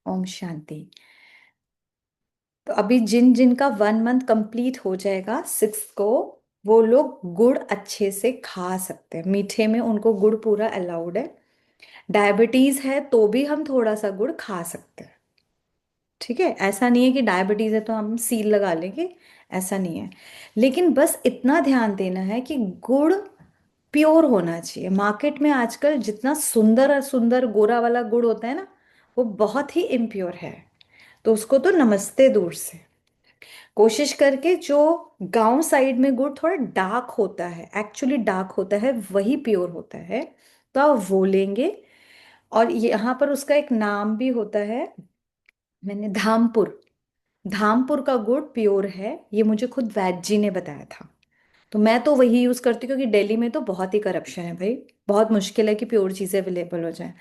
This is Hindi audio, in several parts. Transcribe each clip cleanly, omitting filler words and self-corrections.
ओम शांति। तो अभी जिन जिन का 1 मंथ कंप्लीट हो जाएगा 6 को, वो लोग गुड़ अच्छे से खा सकते हैं। मीठे में उनको गुड़ पूरा अलाउड है। डायबिटीज है तो भी हम थोड़ा सा गुड़ खा सकते हैं। ठीक है, ऐसा नहीं है कि डायबिटीज है तो हम सील लगा लेंगे, ऐसा नहीं है। लेकिन बस इतना ध्यान देना है कि गुड़ प्योर होना चाहिए। मार्केट में आजकल जितना सुंदर सुंदर गोरा वाला गुड़ होता है ना, वो बहुत ही इम्प्योर है। तो उसको तो नमस्ते दूर से। कोशिश करके जो गांव साइड में गुड़ थोड़ा डार्क होता है, एक्चुअली डार्क होता है, वही प्योर होता है, तो आप वो लेंगे। और यहाँ पर उसका एक नाम भी होता है, मैंने धामपुर, धामपुर का गुड़ प्योर है, ये मुझे खुद वैद जी ने बताया था। तो मैं तो वही यूज करती हूँ, क्योंकि दिल्ली में तो बहुत ही करप्शन है भाई। बहुत मुश्किल है कि प्योर चीजें अवेलेबल हो जाए।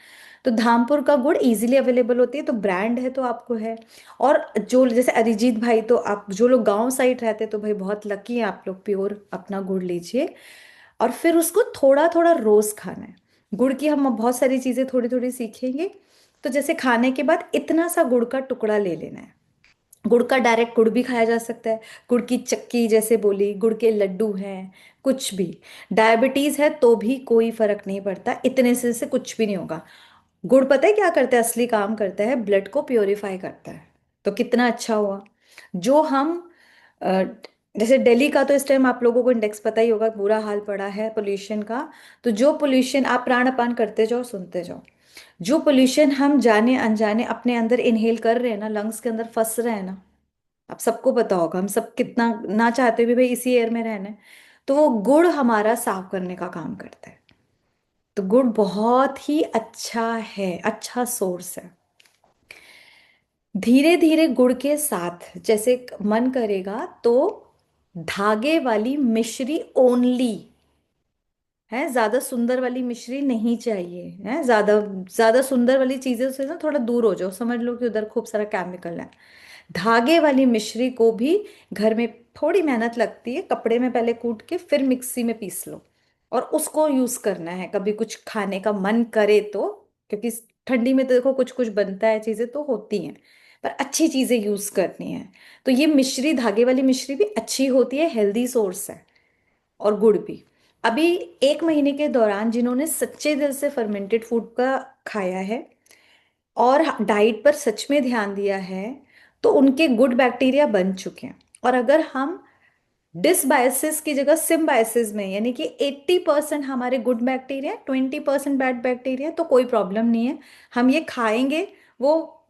तो धामपुर का गुड़ इजीली अवेलेबल होती है, तो ब्रांड है तो आपको है। और जो जैसे अरिजीत भाई, तो आप जो लोग गांव साइड रहते हैं तो भाई बहुत लकी है आप लोग, प्योर अपना गुड़ लीजिए। और फिर उसको थोड़ा थोड़ा रोज खाना है। गुड़ की हम बहुत सारी चीजें थोड़ी थोड़ी सीखेंगे। तो जैसे खाने के बाद इतना सा गुड़ का टुकड़ा ले लेना है। गुड़ का डायरेक्ट गुड़ भी खाया जा सकता है, गुड़ की चक्की जैसे बोली, गुड़ के लड्डू हैं, कुछ भी। डायबिटीज है तो भी कोई फर्क नहीं पड़ता, इतने से कुछ भी नहीं होगा। गुड़ पता है क्या करता है, असली काम करता है, ब्लड को प्योरीफाई करता है। तो कितना अच्छा हुआ। जो हम अ, जैसे दिल्ली का तो इस टाइम आप लोगों को इंडेक्स पता ही होगा, बुरा हाल पड़ा है पोल्यूशन का। तो जो पोल्यूशन आप प्राण अपान करते जाओ, सुनते जाओ, जो पोल्यूशन हम जाने अनजाने अपने अंदर इनहेल कर रहे हैं ना, लंग्स के अंदर फंस रहे हैं ना, आप सबको पता होगा, हम सब कितना ना चाहते भी भाई इसी एयर में रहना है। तो वो गुड़ हमारा साफ करने का काम करता है। तो गुड़ बहुत ही अच्छा है, अच्छा सोर्स है। धीरे धीरे गुड़ के साथ जैसे मन करेगा तो धागे वाली मिश्री ओनली है, ज्यादा सुंदर वाली मिश्री नहीं चाहिए है। ज्यादा ज्यादा सुंदर वाली चीजें से ना थोड़ा दूर हो जाओ, समझ लो कि उधर खूब सारा केमिकल है। धागे वाली मिश्री को भी घर में थोड़ी मेहनत लगती है, कपड़े में पहले कूट के फिर मिक्सी में पीस लो, और उसको यूज करना है कभी कुछ खाने का मन करे तो। क्योंकि ठंडी में तो देखो कुछ कुछ बनता है, चीजें तो होती हैं, पर अच्छी चीजें यूज करनी है। तो ये मिश्री, धागे वाली मिश्री भी अच्छी होती है, हेल्दी सोर्स है। और गुड़ भी। अभी 1 महीने के दौरान जिन्होंने सच्चे दिल से फर्मेंटेड फूड का खाया है और डाइट पर सच में ध्यान दिया है, तो उनके गुड बैक्टीरिया बन चुके हैं। और अगर हम डिसबायसिस की जगह सिम्बायसिस में, यानी कि 80% हमारे गुड बैक्टीरिया, 20% बैड बैक्टीरिया, तो कोई प्रॉब्लम नहीं है। हम ये खाएंगे, वो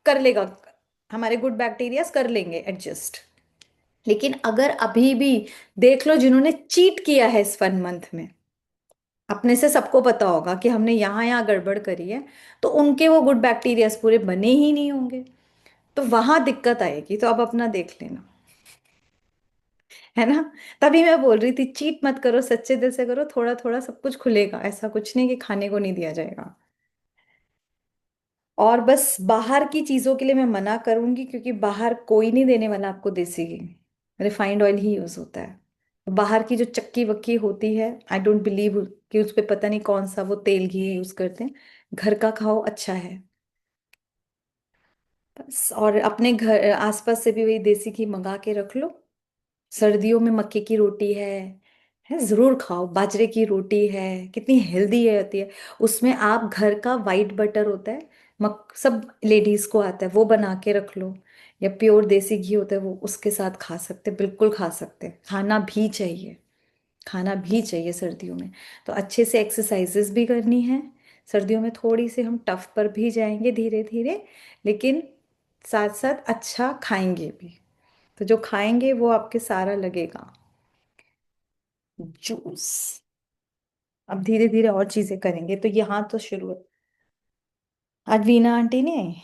कर लेगा, हमारे गुड बैक्टीरियाज कर लेंगे एडजस्ट। लेकिन अगर अभी भी देख लो जिन्होंने चीट किया है इस 1 मंथ में, अपने से सबको पता होगा कि हमने यहाँ यहाँ गड़बड़ करी है, तो उनके वो गुड बैक्टीरियाज पूरे बने ही नहीं होंगे। तो वहां दिक्कत आएगी, तो अब अपना देख लेना, है ना। तभी मैं बोल रही थी चीट मत करो, सच्चे दिल से करो, थोड़ा थोड़ा सब कुछ खुलेगा, ऐसा कुछ नहीं कि खाने को नहीं दिया जाएगा। और बस बाहर की चीजों के लिए मैं मना करूंगी, क्योंकि बाहर कोई नहीं देने वाला आपको देसी घी, रिफाइंड ऑयल ही यूज होता है। बाहर की जो चक्की वक्की होती है, आई डोंट बिलीव कि उस पे पता नहीं कौन सा वो तेल घी यूज करते हैं। घर का खाओ, अच्छा है। बस, और अपने घर आसपास से भी वही देसी घी मंगा के रख लो। सर्दियों में मक्के की रोटी है जरूर खाओ। बाजरे की रोटी है, कितनी हेल्दी है होती है। उसमें आप घर का वाइट बटर होता है, सब लेडीज को आता है, वो बना के रख लो। या प्योर देसी घी होता है वो, उसके साथ खा सकते, बिल्कुल खा सकते, खाना भी चाहिए। खाना भी चाहिए सर्दियों में। तो अच्छे से एक्सरसाइजेस भी करनी है। सर्दियों में थोड़ी सी हम टफ पर भी जाएंगे धीरे धीरे, लेकिन साथ साथ अच्छा खाएंगे भी। तो जो खाएंगे वो आपके सारा लगेगा। जूस। अब धीरे धीरे और चीजें करेंगे, तो यहाँ तो शुरू है। आज वीना आंटी ने,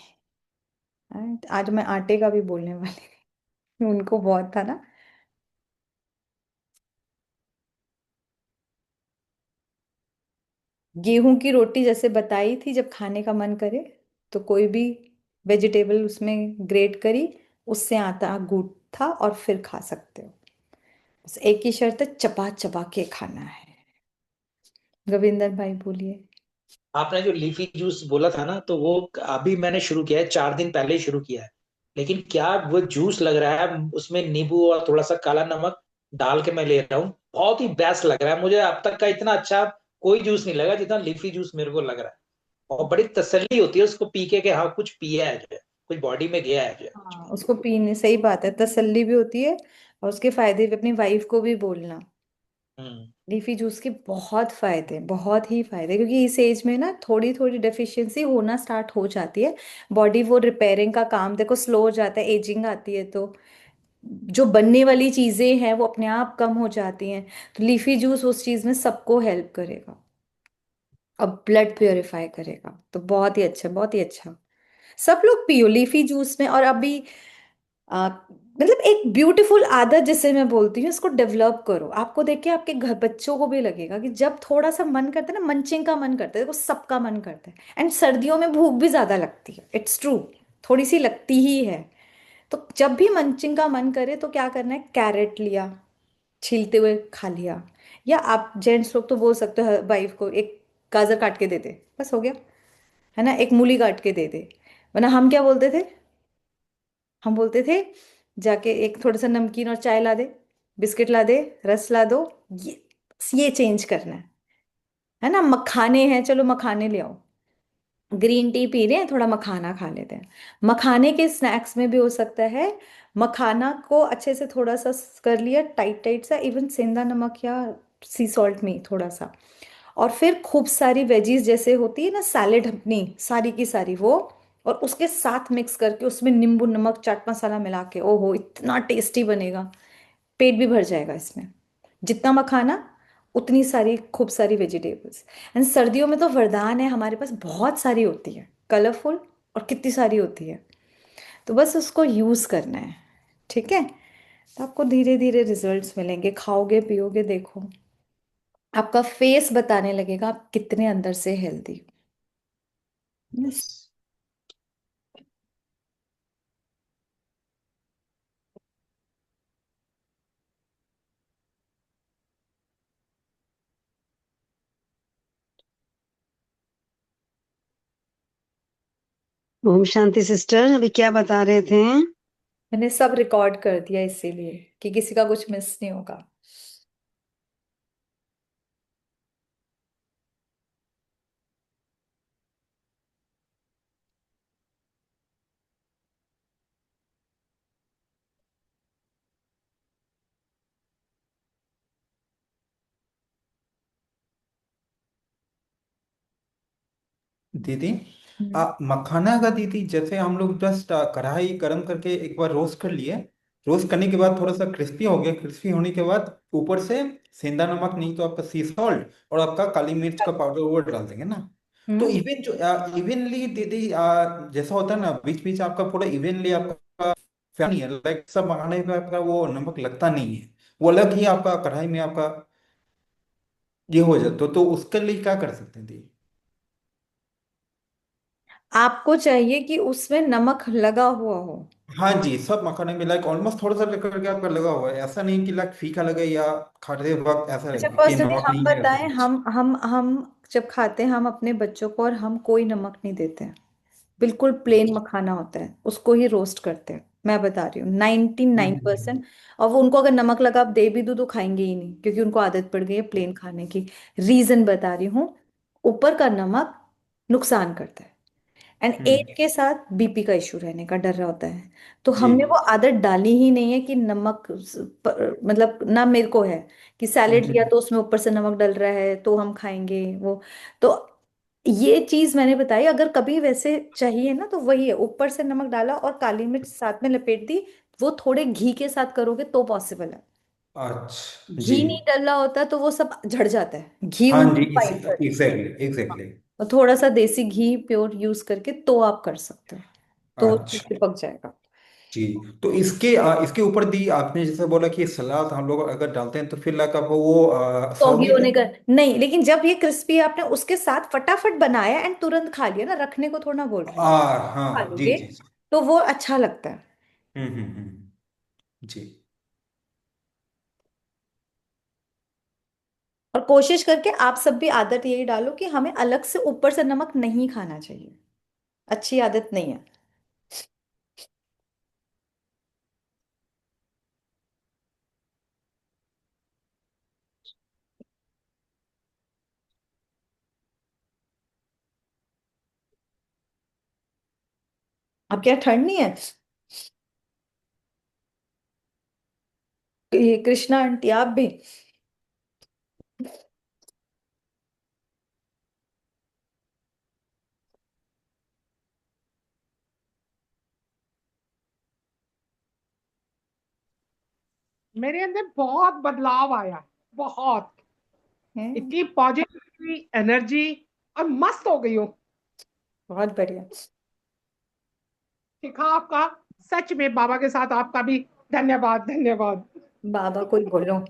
आज मैं आटे का भी बोलने वाली थी, उनको बहुत था ना। गेहूं की रोटी जैसे बताई थी, जब खाने का मन करे तो कोई भी वेजिटेबल उसमें ग्रेट करी, उससे आटा गूंथा और फिर खा सकते हो। बस एक ही शर्त है, चबा चबा के खाना है। गोविंदर भाई बोलिए। आपने जो लीफी जूस बोला था ना, तो वो अभी मैंने शुरू किया है, 4 दिन पहले ही शुरू किया है। लेकिन क्या वो जूस लग रहा है, उसमें नींबू और थोड़ा सा काला नमक डाल के मैं ले रहा हूँ, बहुत ही बेस्ट लग रहा है मुझे। अब तक का इतना अच्छा कोई जूस नहीं लगा जितना लीफी जूस मेरे को लग रहा है। और बड़ी तसल्ली होती है उसको पी के कि हाँ कुछ पिया है जो है, कुछ बॉडी में गया है जो है कुछ। हाँ, उसको पीने, सही बात है, तसल्ली भी होती है। और उसके फायदे भी अपनी वाइफ को भी बोलना। हम्म। लीफी जूस के बहुत फायदे, बहुत ही फायदे, क्योंकि इस एज में ना थोड़ी थोड़ी डेफिशिएंसी होना स्टार्ट हो जाती है। बॉडी वो रिपेयरिंग का काम देखो स्लो हो जाता है, एजिंग आती है तो जो बनने वाली चीजें हैं वो अपने आप कम हो जाती हैं। तो लीफी जूस उस चीज में सबको हेल्प करेगा। अब ब्लड प्योरीफाई करेगा, तो बहुत ही अच्छा, बहुत ही अच्छा। सब लोग पियो लीफी जूस में। और अभी मतलब एक ब्यूटीफुल आदत जिसे मैं बोलती हूँ, इसको डेवलप करो। आपको देख के आपके घर बच्चों को भी लगेगा कि जब थोड़ा सा मन करता है ना, मंचिंग का मन करता है, देखो सबका मन करता है। एंड सर्दियों में भूख भी ज्यादा लगती है, इट्स ट्रू, थोड़ी सी लगती ही है। तो जब भी मंचिंग का मन करे तो क्या करना है, कैरेट लिया, छीलते हुए खा लिया। या आप जेंट्स लोग तो बोल सकते हो वाइफ को एक गाजर काट के दे दे, बस हो गया, है ना, एक मूली काट के दे दे। वरना हम क्या बोलते थे, हम बोलते थे जाके एक थोड़ा सा नमकीन और चाय ला दे, बिस्किट ला दे, रस ला दो। ये चेंज करना है ना। मखाने हैं, चलो मखाने ले आओ। ग्रीन टी पी रहे हैं, थोड़ा मखाना खा लेते हैं। मखाने के स्नैक्स में भी हो सकता है, मखाना को अच्छे से थोड़ा सा कर लिया टाइट टाइट सा, इवन सेंधा नमक या सी सॉल्ट में थोड़ा सा। और फिर खूब सारी वेजीज जैसे होती है ना सैलेड अपनी, सारी की सारी वो, और उसके साथ मिक्स करके उसमें नींबू नमक चाट मसाला मिला के, ओहो इतना टेस्टी बनेगा। पेट भी भर जाएगा इसमें। जितना मखाना, उतनी सारी खूब सारी वेजिटेबल्स। एंड सर्दियों में तो वरदान है, हमारे पास बहुत सारी होती है, कलरफुल, और कितनी सारी होती है। तो बस उसको यूज करना है, ठीक है। तो आपको धीरे धीरे रिजल्ट्स मिलेंगे, खाओगे पियोगे देखो, आपका फेस बताने लगेगा आप कितने अंदर से हेल्दी हो। यस। ओम शांति सिस्टर, अभी क्या बता रहे थे? मैंने सब रिकॉर्ड कर दिया इसीलिए कि किसी का कुछ मिस नहीं होगा। दीदी, हम्म। मखाना का दीदी, जैसे हम लोग जस्ट कढ़ाई गर्म करके एक बार रोस्ट कर लिए। रोस्ट करने के बाद थोड़ा सा क्रिस्पी हो गया, क्रिस्पी होने के बाद ऊपर से सेंधा नमक नहीं तो आपका सी सॉल्ट और आपका काली मिर्च का पाउडर वो डाल देंगे ना। तो हम्म। इवन जो इवनली दीदी, जैसा होता है ना, बीच बीच आपका पूरा इवनली आपका फैमिली है, लाइक सब मखाने पे आपका वो नमक लगता नहीं है। वो अलग ही आपका कढ़ाई में आपका ये हो जाता, तो उसके लिए क्या कर सकते हैं दीदी? आपको चाहिए कि उसमें नमक लगा हुआ हो। हाँ जी, सब मखाने में लाइक ऑलमोस्ट थोड़ा सा लेकर के आपका लगा हुआ है, ऐसा नहीं कि लाइक फीका लगे या खाते वक्त ऐसा अच्छा लगे कि पर्सनली नमक हम नहीं है, ऐसा बताएं, कुछ। हम जब खाते हैं हम अपने बच्चों को, और हम कोई नमक नहीं देते हैं। बिल्कुल प्लेन मखाना होता है, उसको ही रोस्ट करते हैं। मैं बता रही हूँ 99%। और वो उनको अगर नमक लगा आप दे भी दो तो खाएंगे ही नहीं, क्योंकि उनको आदत पड़ गई है प्लेन खाने की। रीजन बता रही हूँ, ऊपर का नमक नुकसान करता है। एंड एज हम्म। के साथ बीपी का इशू रहने का डर होता है। तो जी। हमने वो आदत डाली ही नहीं है कि नमक मतलब ना मेरे को है कि हम्म। सैलेड लिया तो उसमें ऊपर से नमक डल रहा है तो हम खाएंगे वो। तो ये चीज मैंने बताई, अगर कभी वैसे चाहिए ना तो वही है, ऊपर से नमक डाला और काली मिर्च साथ में लपेट दी। वो थोड़े घी के साथ करोगे तो पॉसिबल है। अच्छा जी। घी नहीं डलना होता तो वो सब झड़ जाता है, घी हाँ उनको जी, फाइट करता है। Exactly exactly. और थोड़ा सा देसी घी प्योर यूज करके तो आप कर सकते हो, तो वो अच्छा चिपक जाएगा। जी। तो इसके इसके ऊपर दी आपने जैसे बोला कि सलाद हम लोग अगर डालते हैं तो फिर लाइक आप वो सौगी सौगी होने का नहीं, लेकिन जब ये क्रिस्पी आपने उसके साथ फटाफट बनाया एंड तुरंत खा लिया ना, रखने को थोड़ा बोल रही हूँ, खा हाँ जी लोगे जी जी। तो वो अच्छा लगता है। जी। और कोशिश करके आप सब भी आदत यही डालो कि हमें अलग से ऊपर से नमक नहीं खाना चाहिए। अच्छी आदत नहीं है। अब क्या ठंड नहीं है? ये कृष्णा आंटी आप भी। मेरे अंदर बहुत बदलाव आया, बहुत। हैं? इतनी पॉजिटिव एनर्जी, और मस्त हो गई हूँ। बहुत बढ़िया। सीखा आपका। सच में बाबा के साथ आपका भी धन्यवाद, धन्यवाद। बाबा को ही बोलो।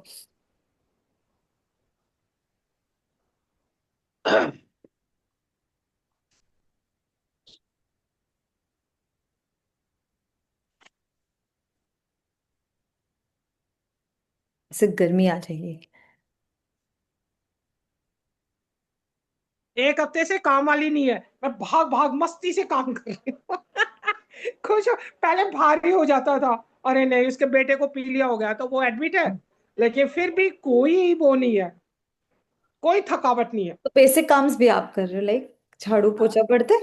इसे गर्मी आ जाएगी। एक हफ्ते से काम वाली नहीं है, मैं भाग भाग मस्ती से काम कर रही हूँ। खुश हो। पहले भारी हो जाता था, अरे नहीं उसके बेटे को पीलिया हो गया तो वो एडमिट है, लेकिन फिर भी कोई वो नहीं है, कोई थकावट नहीं है। तो बेसिक काम्स भी आप कर रहे हो, लाइक झाड़ू पोछा पड़ते?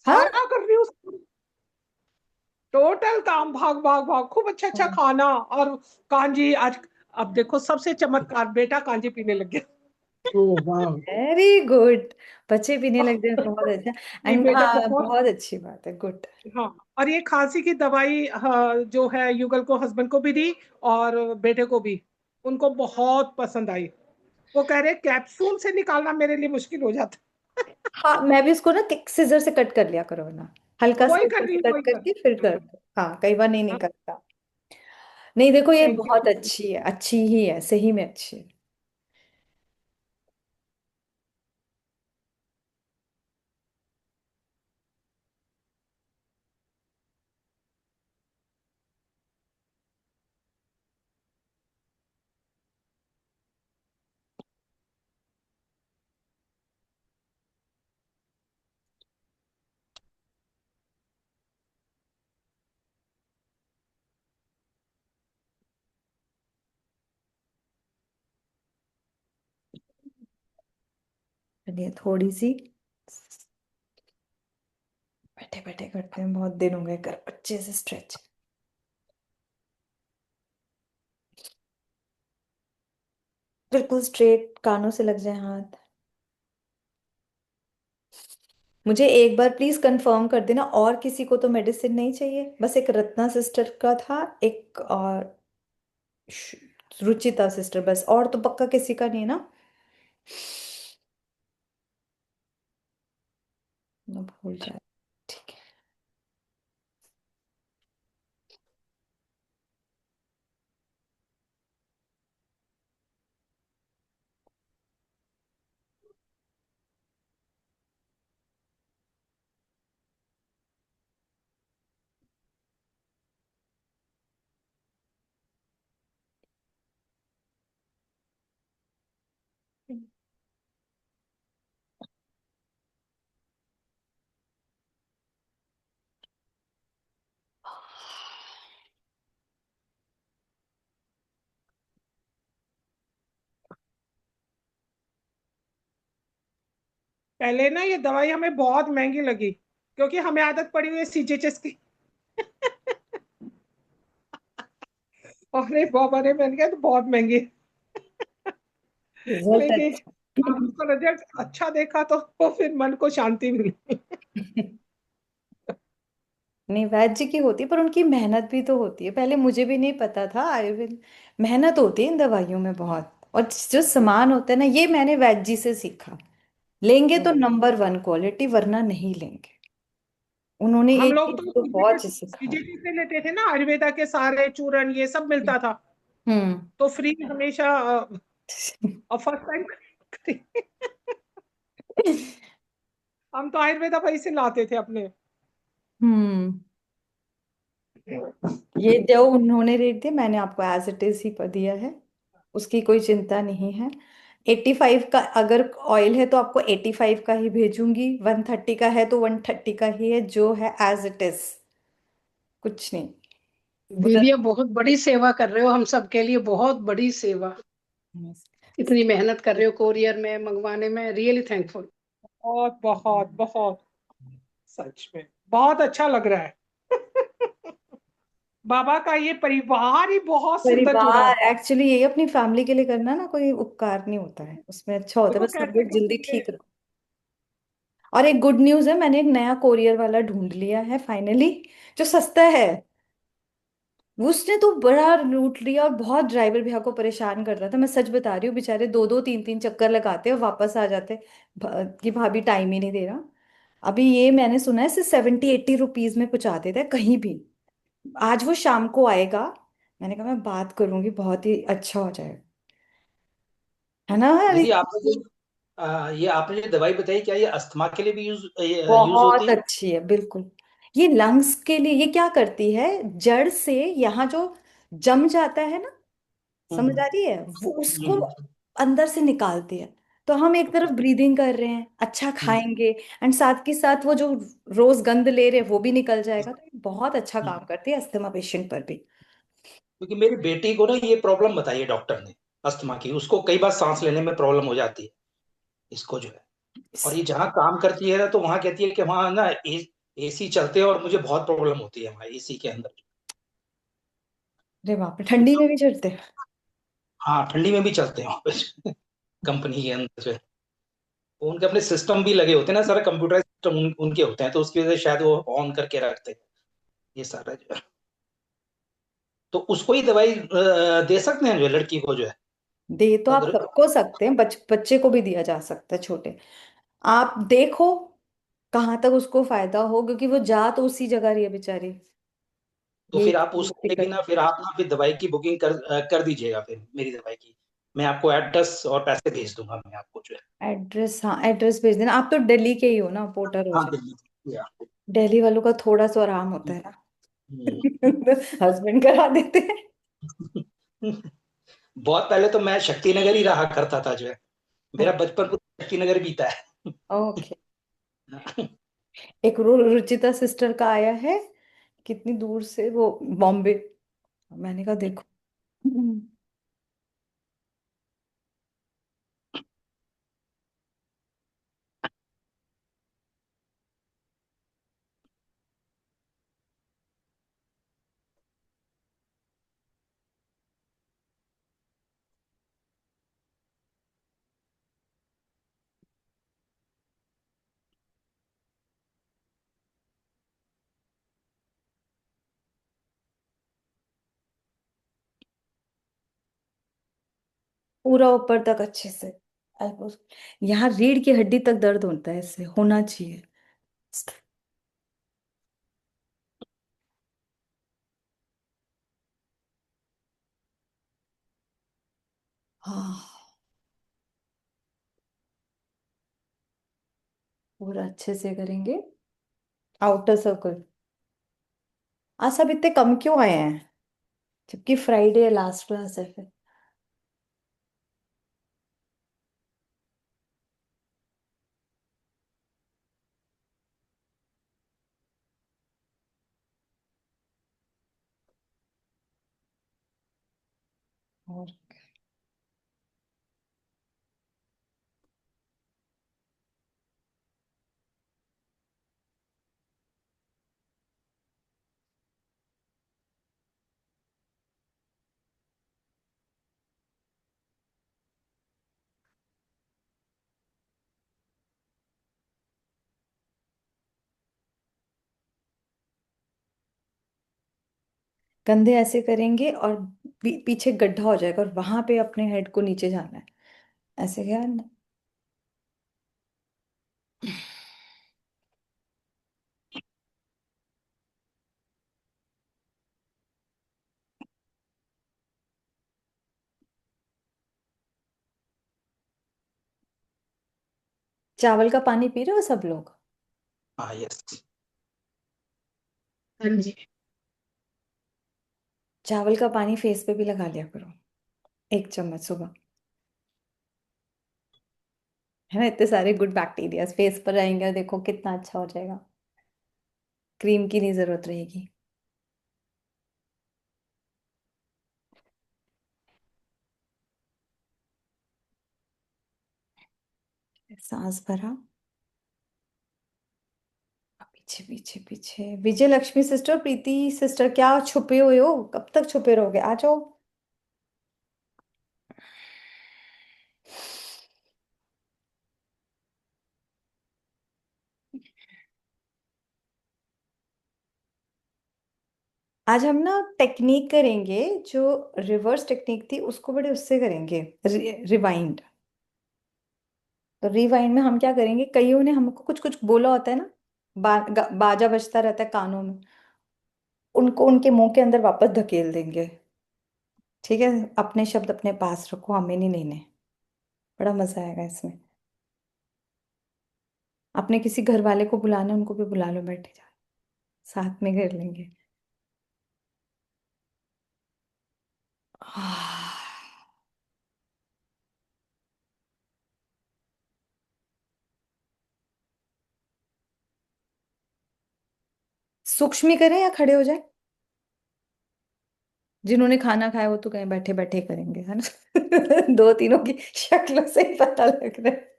हाँ। सारा कर रही हूँ, टोटल काम, भाग भाग भाग, खूब अच्छा अच्छा खाना। और कांजी आज, अब देखो सबसे चमत्कार, बेटा कांजी पीने लग गया। ओह वाह, वेरी गुड। बच्चे पीने लग जाए बहुत अच्छा। नहीं एंड बेटा हाँ, बहुत। बहुत अच्छी बात है, गुड। हाँ, और ये खांसी की दवाई, हाँ, जो है युगल को, हस्बैंड को भी दी, और बेटे को भी, उनको बहुत पसंद आई। वो कह रहे कैप्सूल से निकालना मेरे लिए मुश्किल हो जाता। हाँ, मैं भी उसको ना सिजर से कट कर लिया करो ना। हल्का सा वही कर ऊपर रही से हूँ, कट वही कर। करके फिर कर दो। हाँ, कई बार नहीं निकलता। नहीं देखो, ये थैंक बहुत यू। अच्छी है, अच्छी ही है, सही में अच्छी है। चलिए थोड़ी सी बैठे बैठे करते हैं, बहुत दिन हो गए कर अच्छे से स्ट्रेच। बिल्कुल स्ट्रेट, कानों से लग जाए हाथ। मुझे एक बार प्लीज कंफर्म कर देना, और किसी को तो मेडिसिन नहीं चाहिए? बस एक रत्ना सिस्टर का था, एक और रुचिता सिस्टर, बस। और तो पक्का किसी का नहीं है ना? ना भूल जाए। ठीक है। पहले ना ये दवाई हमें बहुत महंगी लगी, क्योंकि हमें आदत पड़ी हुई है सीजीएचएस की। अरे बाबा रे, मैंने कहा तो बहुत महंगी है। रिजल्ट लेकिन अच्छा। अब उसका रिजल्ट अच्छा देखा तो फिर मन को शांति मिली। नहीं, वैद्य की होती है, पर उनकी मेहनत भी तो होती है। पहले मुझे भी नहीं पता था, आयुर्वेद मेहनत होती है इन दवाइयों में बहुत। और जो सामान होता है ना, ये मैंने वैद्य जी से सीखा। लेंगे तो नंबर वन क्वालिटी, वरना नहीं लेंगे। उन्होंने हम एक लोग चीज तो तो बहुत अच्छी सिखाई। सीजीएचएस से लेते थे ना, आयुर्वेदा के सारे चूरन ये सब मिलता था, हम्म। तो फ्री हमेशा। और फर्स्ट टाइम हम तो आयुर्वेदा वहीं से लाते थे अपने। हम्म। ये जो उन्होंने रेट दिया, मैंने आपको एज इट इज ही दिया है। उसकी कोई चिंता नहीं है। 85 का अगर ऑयल है तो आपको 85 का ही भेजूंगी, 130 का है तो 130 का ही है, जो है एज इट इज, कुछ नहीं उधर। दीदी आप बहुत बड़ी सेवा कर रहे हो, हम सबके लिए बहुत बड़ी सेवा। इतनी मेहनत कर रहे हो कोरियर में मंगवाने में, रियली थैंकफुल। बहुत बहुत बहुत, सच में बहुत अच्छा लग रहा है। बाबा का ये परिवार ही बहुत सुंदर जुड़ा है। परिवार एक्चुअली यही अपनी फैमिली के लिए करना ना, कोई उपकार नहीं होता है उसमें, अच्छा होता है देखो बस सब कहते लोग कहते जल्दी ये ठीक रहो। और एक गुड न्यूज है, मैंने एक नया कोरियर वाला ढूंढ लिया है फाइनली, जो सस्ता है। उसने तो बड़ा लूट लिया और बहुत ड्राइवर भैया को परेशान कर रहा था, मैं सच बता रही हूँ, बेचारे दो दो तीन तीन चक्कर लगाते और वापस आ जाते, कि भाभी टाइम ही नहीं दे रहा। अभी ये मैंने सुना है सिर्फ 70-80 रुपीज में पहुंचा देता है कहीं भी। आज वो शाम को आएगा, मैंने कहा मैं बात करूंगी, बहुत ही अच्छा हो जाएगा, है ना अरे। दीदी आपने जो ये आपने जो दवाई बताई, क्या ये अस्थमा के लिए भी यूज बहुत होती है? अच्छी है बिल्कुल। ये लंग्स के लिए, ये क्या करती है, जड़ से यहाँ जो जम जाता है ना, समझ हम्म आ रही है, वो हम्म उसको अंदर से निकालती है। तो हम एक तरफ ब्रीदिंग कर रहे हैं, अच्छा हम्म, खाएंगे, एंड साथ के साथ वो जो रोज गंद ले रहे हैं वो भी निकल जाएगा, तो ये बहुत अच्छा हम्म। काम करती है अस्थमा पेशेंट पर भी। क्योंकि मेरी बेटी को ना ये प्रॉब्लम बताई है डॉक्टर ने, अस्थमा की। उसको कई बार सांस लेने में प्रॉब्लम हो जाती है, इसको जो है। और ये जहाँ काम करती है ना, तो वहां कहती है कि वहां ना एसी चलते हैं और मुझे बहुत प्रॉब्लम होती है वहां एसी के अंदर। अरे बाप रे, ठंडी में भी चढ़ते हैं। हाँ, ठंडी में भी चलते हैं वहां पे कंपनी के अंदर जो है। वो उनके अपने सिस्टम भी लगे होते हैं ना, सारा कंप्यूटर सिस्टम उनके होते हैं, तो उसकी वजह से शायद वो ऑन करके रखते हैं ये सारा जो है। तो उसको ही दवाई दे सकते हैं जो है, लड़की को जो है, दे तो आप अगर। सबको सकते हैं, बच्चे को भी दिया जा सकता है छोटे। आप देखो कहाँ तक उसको फायदा हो, क्योंकि वो जा तो उसी जगह रही है बेचारी, तो यही फिर आप उसके लिए भी दिक्कत। ना, फिर आप ना फिर दवाई की बुकिंग कर दीजिएगा फिर मेरी दवाई की। मैं आपको एड्रेस और पैसे भेज दूंगा मैं आपको जो है। एड्रेस, हाँ एड्रेस भेज देना, आप तो दिल्ली के ही हो ना, पोर्टर हो हाँ, जाए। दिल्ली या। दिल्ली वालों का थोड़ा सा आराम होता है ना, हम्म। हस्बैंड करा देते हैं। बहुत पहले तो मैं शक्ति नगर ही रहा करता था जो है। मेरा बचपन पूरा शक्ति नगर बीता है। ओके। एक रुचिता सिस्टर का आया है, कितनी दूर से, वो बॉम्बे। मैंने कहा देखो। पूरा ऊपर तक अच्छे से, यहाँ रीढ़ की हड्डी तक दर्द होता है, इससे होना चाहिए। हाँ, पूरा अच्छे से करेंगे, आउटर सर्कल। आज सब इतने कम क्यों आए हैं, जबकि फ्राइडे लास्ट क्लास है फिर। और कंधे ऐसे करेंगे और पीछे गड्ढा हो जाएगा और वहां पे अपने हेड को नीचे जाना है, ऐसे क्या। चावल का पानी पी रहे हो सब लोग? हाँ, यस। हाँ जी। चावल का पानी फेस पे भी लगा लिया करो, 1 चम्मच सुबह। है ना, इतने सारे गुड बैक्टीरिया फेस पर आएंगे, देखो कितना अच्छा हो जाएगा। क्रीम की नहीं जरूरत रहेगी। सांस भरा, पीछे पीछे पीछे। विजय लक्ष्मी सिस्टर, प्रीति सिस्टर, क्या छुपे हुए हो, कब तक छुपे रहोगे, आ जाओ। आज हम ना टेक्निक करेंगे, जो रिवर्स टेक्निक थी उसको बड़े उससे करेंगे, रिवाइंड। तो रिवाइंड में हम क्या करेंगे, कईयों ने हमको कुछ कुछ बोला होता है ना, बाजा बजता रहता है कानों में, उनको उनके मुंह के अंदर वापस धकेल देंगे। ठीक है, अपने शब्द अपने पास रखो, हमें नहीं लेने। बड़ा मजा आएगा इसमें। अपने किसी घर वाले को बुलाना, उनको भी बुला लो, बैठे जा, साथ में कर लेंगे। सूक्ष्म करें या खड़े हो जाए? जिन्होंने खाना खाया वो तो कहीं बैठे बैठे करेंगे, है ना। दो तीनों की शक्लों से ही पता लग रहा है।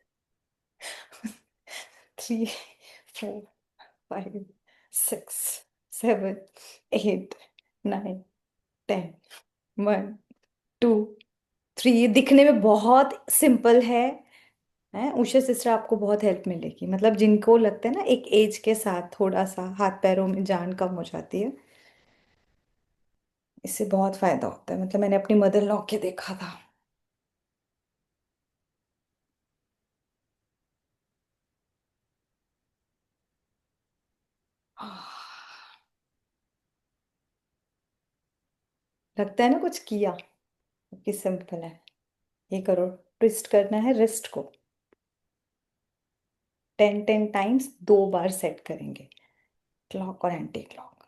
3 4 5 6 7 8 9 10 1 2 3। ये दिखने में बहुत सिंपल है। उषा सिस्टर आपको बहुत हेल्प मिलेगी, मतलब जिनको लगता है ना एक एज के साथ थोड़ा सा हाथ पैरों में जान कम हो जाती है, इससे बहुत फायदा होता है। मतलब मैंने अपनी मदर लॉ के देखा था। लगता है ना कुछ किया, कि सिंपल है। ये करो, ट्विस्ट करना है रिस्ट को, 10 10 टाइम्स 2 बार सेट करेंगे, क्लॉक और एंटी क्लॉक।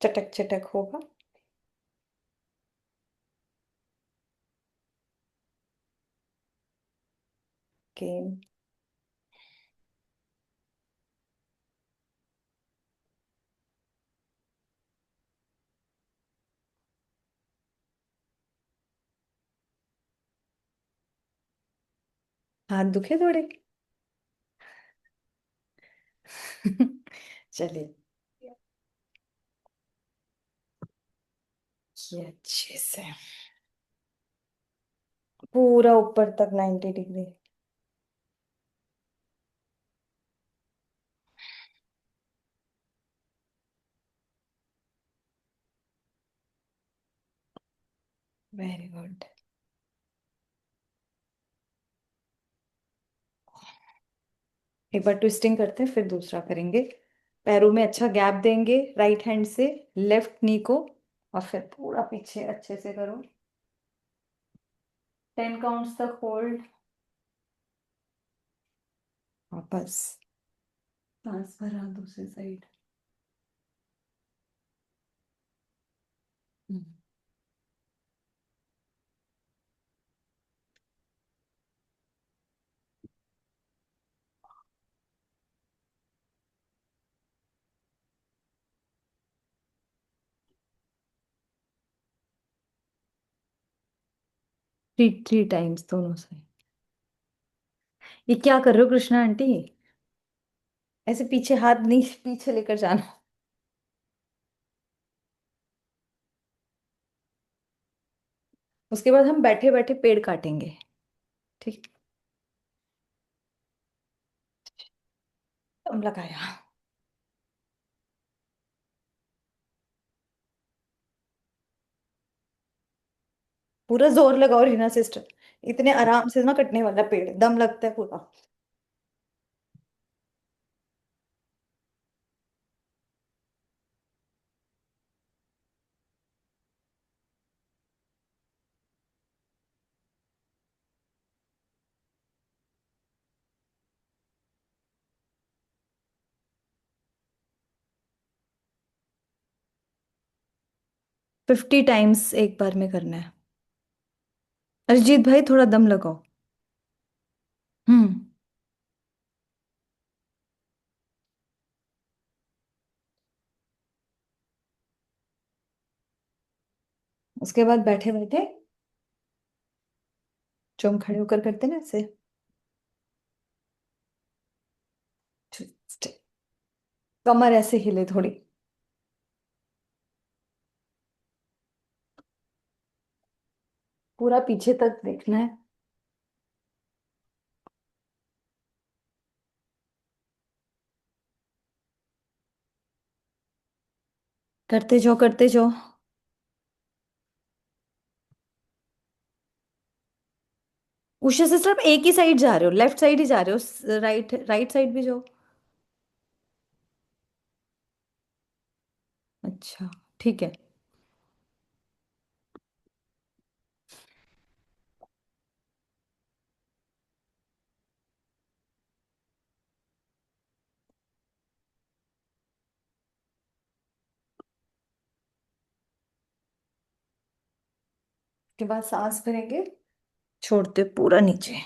चटक चटक होगा। गेम। हाथ दुखे थोड़े। चलिए, ये अच्छे से पूरा ऊपर तक 90 डिग्री। Very good. एक बार ट्विस्टिंग करते हैं, फिर दूसरा करेंगे। पैरों में अच्छा गैप देंगे राइट हैंड से, लेफ्ट नी को, और फिर पूरा पीछे अच्छे से करो। 10 काउंट्स तक होल्ड। वापस सांस भरा दूसरी साइड। 3 3 टाइम्स दोनों साइड। ये क्या कर रहे हो कृष्णा आंटी, ऐसे पीछे हाथ नहीं, पीछे लेकर जाना। उसके बाद हम बैठे बैठे पेड़ काटेंगे। ठीक। दम लगाया। पूरा जोर लगाओ रीना सिस्टर, इतने आराम से ना कटने वाला पेड़, दम लगता है पूरा। 50 टाइम्स एक बार में करना है। अरिजीत भाई थोड़ा दम लगाओ। हम्म। उसके बाद बैठे बैठे जो हम खड़े होकर करते ना ऐसे, कमर ऐसे हिले थोड़ी। पूरा पीछे तक देखना है। करते जाओ करते जाओ। उषा से सिर्फ एक ही साइड जा रहे हो, लेफ्ट साइड ही जा रहे हो, राइट राइट साइड भी जाओ। अच्छा, ठीक है। उसके बाद सांस भरेंगे, छोड़ते पूरा नीचे।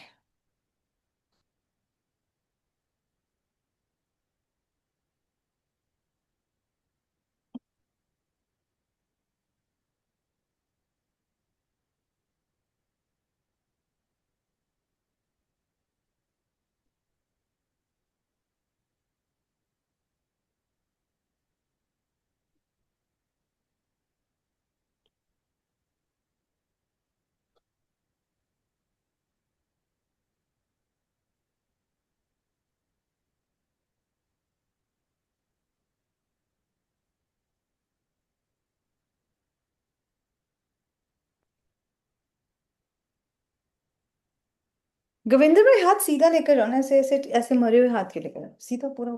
गोविंदर भाई हाथ सीधा लेकर जाओ ना, ऐसे ऐसे ऐसे मरे हुए हाथ के लेकर जाओ, सीधा पूरा,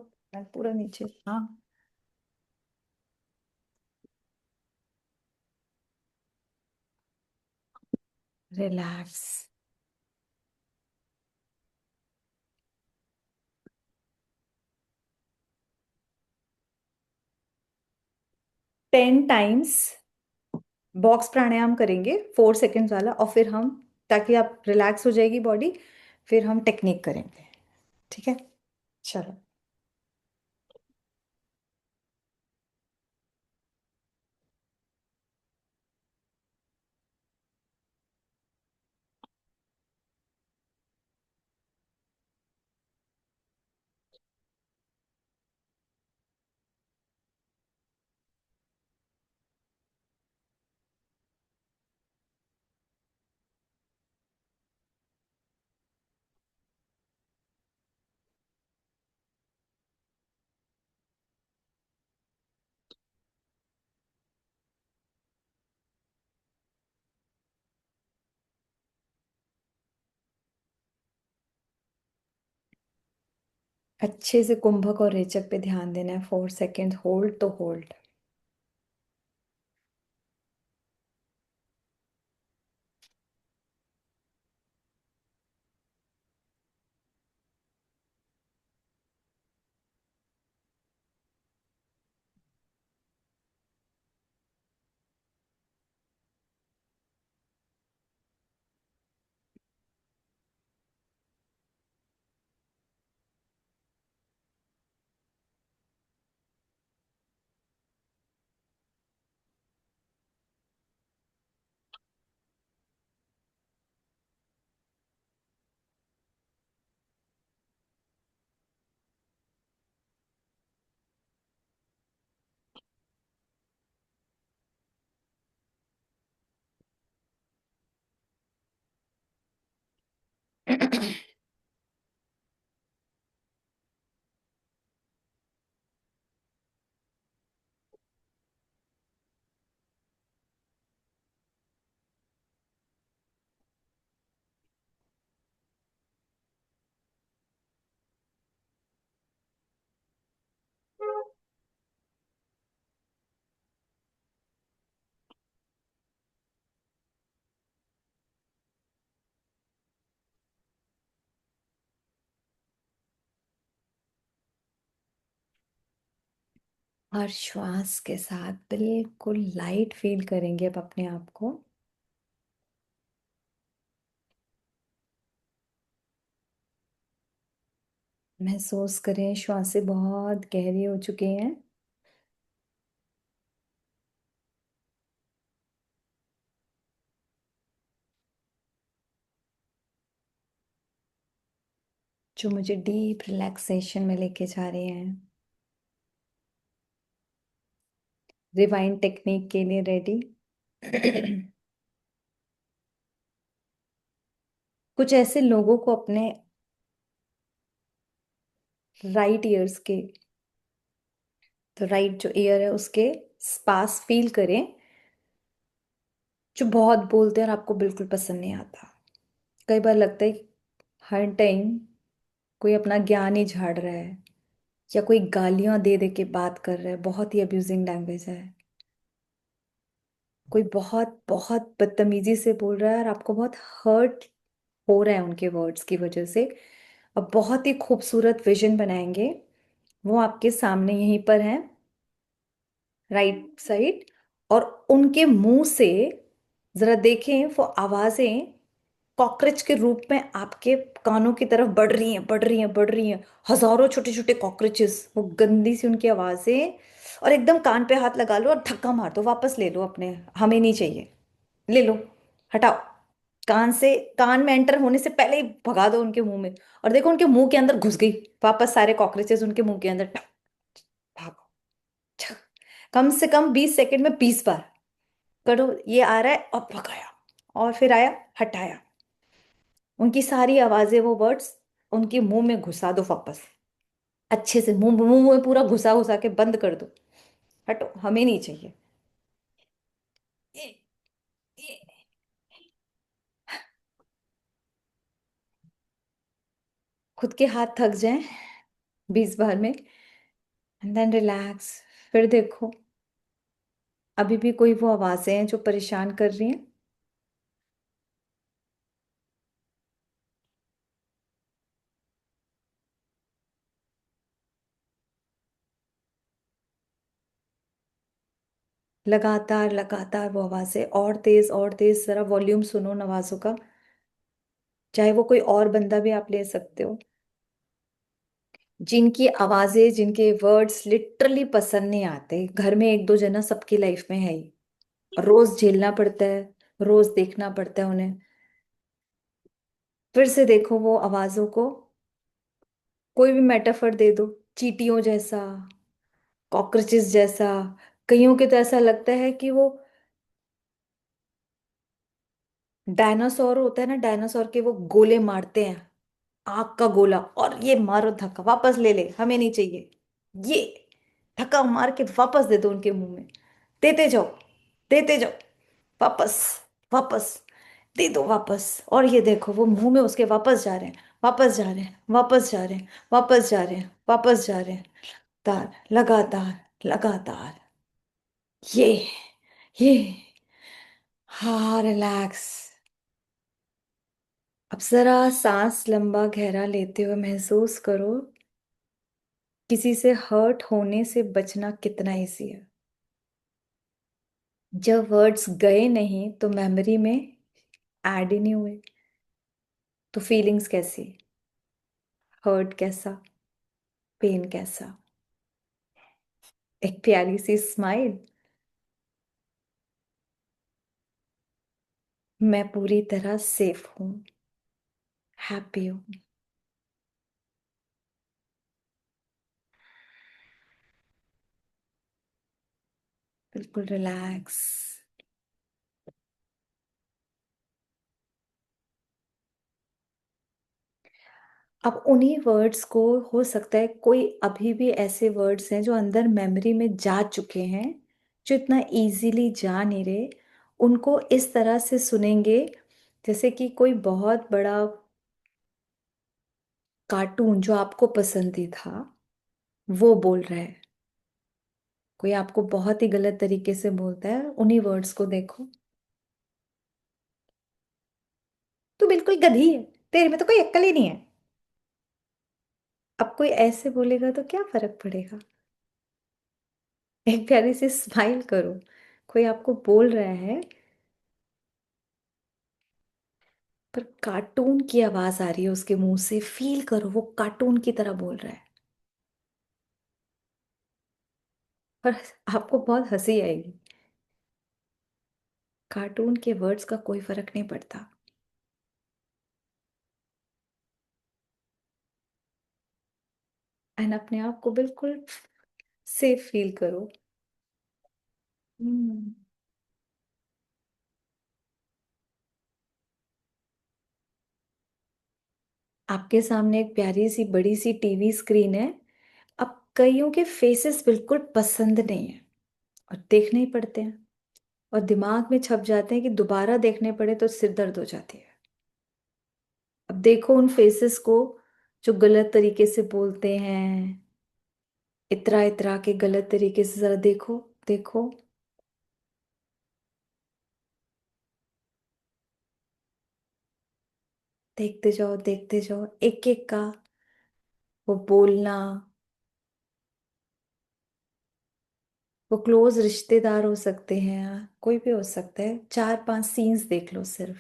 पूरा नीचे। हाँ। रिलैक्स। 10 टाइम्स बॉक्स प्राणायाम करेंगे, 4 सेकेंड्स वाला, और फिर हम, ताकि आप रिलैक्स हो जाएगी बॉडी, फिर हम टेक्निक करेंगे। ठीक है, चलो। अच्छे से कुंभक और रेचक पे ध्यान देना है, 4 सेकेंड होल्ड तो होल्ड। और श्वास के साथ बिल्कुल लाइट फील करेंगे अब अपने आप को। महसूस करें, श्वासें बहुत गहरी हो चुकी हैं। जो मुझे डीप रिलैक्सेशन में लेके जा रहे हैं। रिवाइंड टेक्निक के लिए रेडी? कुछ ऐसे लोगों को अपने राइट ईयर्स के, तो राइट जो ईयर है उसके पास फील करें, जो बहुत बोलते हैं और आपको बिल्कुल पसंद नहीं आता। कई बार लगता है हर टाइम कोई अपना ज्ञान ही झाड़ रहा है, या कोई गालियां दे दे के बात कर रहा है, बहुत ही अब्यूजिंग लैंग्वेज है, कोई बहुत बहुत बदतमीजी से बोल रहा है और आपको बहुत हर्ट हो रहा है उनके वर्ड्स की वजह से। अब बहुत ही खूबसूरत विजन बनाएंगे, वो आपके सामने यहीं पर हैं, राइट साइड। और उनके मुंह से जरा देखें, वो आवाजें कॉकरोच के रूप में आपके कानों की तरफ बढ़ रही हैं, बढ़ रही हैं, बढ़ रही हैं। हजारों छोटे छोटे कॉकरोचेस, वो गंदी सी उनकी आवाजें। और एकदम कान पे हाथ लगा लो और धक्का मार दो, वापस ले लो अपने, हमें नहीं चाहिए, ले लो, हटाओ। कान से, कान में एंटर होने से पहले ही भगा दो उनके मुंह में। और देखो उनके मुंह के अंदर घुस गई वापस सारे कॉकरोचेस उनके मुंह के अंदर, भागो, छक। कम से कम 20 सेकंड में 20 बार करो। ये आ रहा है और भगाया, और फिर आया, हटाया। उनकी सारी आवाजें, वो वर्ड्स उनके मुंह में घुसा दो वापस, अच्छे से मुंह मुंह में पूरा घुसा घुसा के बंद कर दो। हटो, हमें नहीं चाहिए ये, ये। खुद के हाथ थक जाएं 20 बार में, एंड देन रिलैक्स। फिर देखो अभी भी कोई वो आवाजें हैं जो परेशान कर रही हैं। लगातार लगातार वो आवाजें और तेज, जरा वॉल्यूम सुनो उन आवाजों का। चाहे वो कोई और बंदा भी आप ले सकते हो, जिनकी आवाजें, जिनके वर्ड्स लिटरली पसंद नहीं आते। घर में एक दो जना सबकी लाइफ में है ही, और रोज झेलना पड़ता है, रोज देखना पड़ता है उन्हें। फिर से देखो वो आवाजों को, कोई भी मेटाफर दे दो, चींटियों जैसा, कॉकरोचेस जैसा। कईयों के तो ऐसा लगता है कि वो डायनासोर होता है ना, डायनासोर के वो गोले मारते हैं, आग का गोला, और ये मारो धक्का, वापस ले ले, हमें नहीं चाहिए ये, धक्का मार के वापस दे दो उनके मुंह में। देते जाओ, देते जाओ, वापस, वापस, दे दो वापस। और ये देखो वो मुंह में उसके वापस जा रहे हैं, वापस जा रहे हैं, वापस जा रहे हैं, वापस जा रहे हैं, वापस जा रहे हैं। तार लगातार, लगातार, ये ये हाँ, रिलैक्स। अब जरा सांस लंबा गहरा लेते हुए महसूस करो, किसी से हर्ट होने से बचना कितना इजी है। जब वर्ड्स गए नहीं तो मेमोरी में ऐड ही नहीं हुए, तो फीलिंग्स कैसी, हर्ट कैसा, पेन कैसा, एक प्यारी सी स्माइल, मैं पूरी तरह सेफ हूं, हैप्पी हूं, बिल्कुल रिलैक्स। अब उन्हीं वर्ड्स को, हो सकता है कोई अभी भी ऐसे वर्ड्स हैं जो अंदर मेमोरी में जा चुके हैं, जो इतना इजीली जा नहीं रहे। उनको इस तरह से सुनेंगे जैसे कि कोई बहुत बड़ा कार्टून जो आपको पसंद ही था वो बोल रहा है। कोई आपको बहुत ही गलत तरीके से बोलता है, उन्हीं वर्ड्स को देखो, तू बिल्कुल गधी है, तेरे में तो कोई अक्ल ही नहीं है। अब कोई ऐसे बोलेगा तो क्या फर्क पड़ेगा, एक प्यारी सी स्माइल करो। कोई आपको बोल रहा है पर कार्टून की आवाज आ रही है उसके मुंह से, फील करो वो कार्टून की तरह बोल रहा है। और आपको बहुत हंसी आएगी। कार्टून के वर्ड्स का कोई फर्क नहीं पड़ता। एंड अपने आप को बिल्कुल सेफ फील करो। हम्म। आपके सामने एक प्यारी सी बड़ी सी टीवी स्क्रीन है। अब कईयों के फेसेस बिल्कुल पसंद नहीं है और देखने ही पड़ते हैं, और दिमाग में छप जाते हैं कि दोबारा देखने पड़े तो सिर दर्द हो जाती है। अब देखो उन फेसेस को जो गलत तरीके से बोलते हैं, इतरा इतरा के गलत तरीके से, जरा देखो। देखो। देखते जाओ देखते जाओ, एक एक का वो बोलना। वो क्लोज रिश्तेदार हो सकते हैं, कोई भी हो सकता है। 4-5 सीन्स देख लो सिर्फ।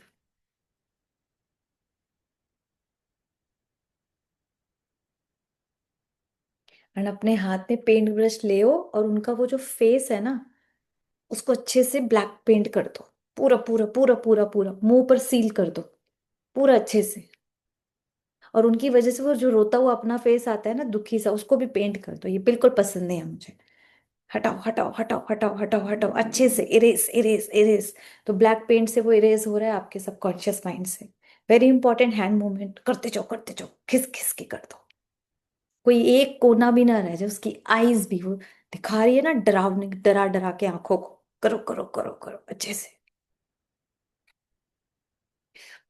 एंड अपने हाथ में पेंट ब्रश ले और उनका वो जो फेस है ना, उसको अच्छे से ब्लैक पेंट कर दो। पूरा पूरा पूरा पूरा पूरा मुंह पर सील कर दो, पूरा अच्छे से। और उनकी वजह से वो जो रोता हुआ अपना फेस आता है ना, दुखी सा, उसको भी पेंट कर दो। ये बिल्कुल पसंद नहीं है मुझे। हटाओ हटाओ हटाओ हटाओ हटाओ हटाओ, अच्छे से इरेज इरेज इरेज। तो ब्लैक पेंट से वो इरेज हो रहा है आपके सबकॉन्शियस माइंड से। वेरी इंपॉर्टेंट हैंड मूवमेंट करते जाओ, खिस खिस के कर दो। कोई एक कोना भी ना रह जाए, उसकी आईज भी वो दिखा रही है ना डरावने, डरा डरा के आंखों को। करो करो करो करो अच्छे से।